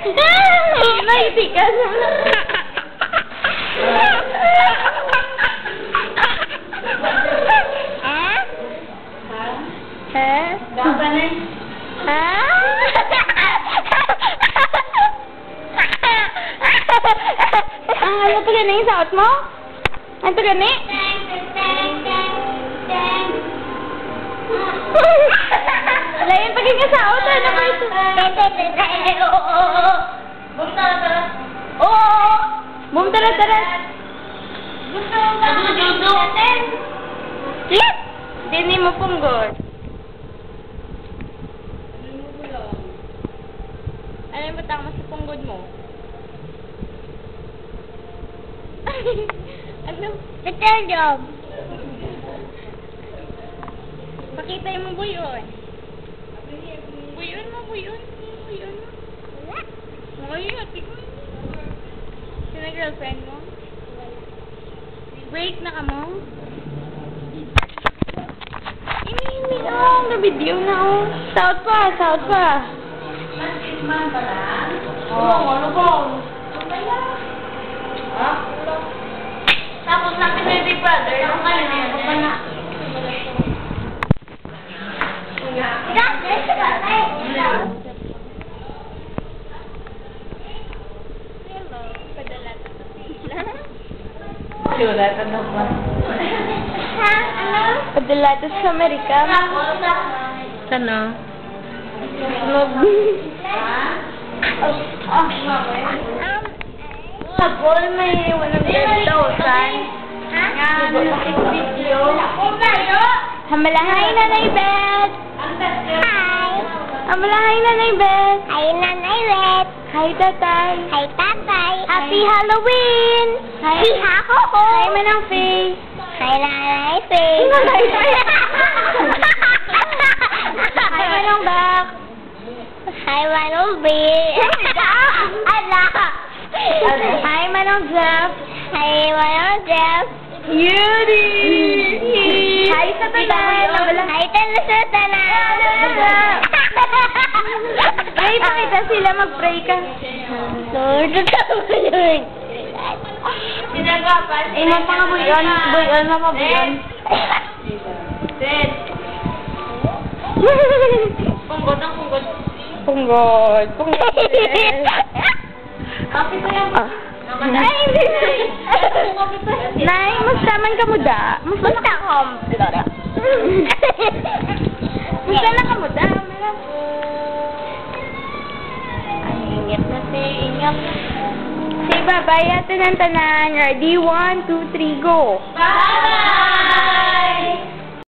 Naitikas. Gapanin. Ano to gani yung saot mo? Ano to gani? Lain pagin ka saot. Ano ba ito? Bum, tara. Oo. Bum, tara. Dudu. Yes! Dini mo punggol. Ano yung batang mo sa punggol mo? Ano? Betul job. Pakita mo buyon. Buyon mo. Ay, ati ko. Sino girlfriend mo? Break na ka mo? Ini na-video na oh. South pa. Ano ba? Ha? Tapos natin may Big Brother. Ang kanina pa na. Sulatan na ba? Ha? Ano? Padalatas sa Amerika. Sana? Paul, may 100,000. Nga, video. Hamalahay, Nanay Beth. Hi. Hamalahay, Nanay Beth. Hi, Nanay Beth. Hi, Tatay. Hi, Tatay. Happy Halloween. Hi, Hahoho. Hi, Manang Faye. Hi, Nanay Faye. Hi, Manang Bak. Hi, Manong B. Ala. Hi, Manang Jeff. Hi, Manong Jeff. Yuri. Hi, sa tanan. Hi, sa tanan. Pray pa kita sila, mag-pray ka. Lord, yun. Sinagapan. Eh, mapangabuyon. Buyon, mapabuyon. Punggol. Kapit na yan. Nay, Nay, mustaman ka mo da? Musta ko? Musta na ka mo da? Ang ingit na si ingap. Say bye-bye atin ang tanan. Ready? 1, 2, 3, go! Bye!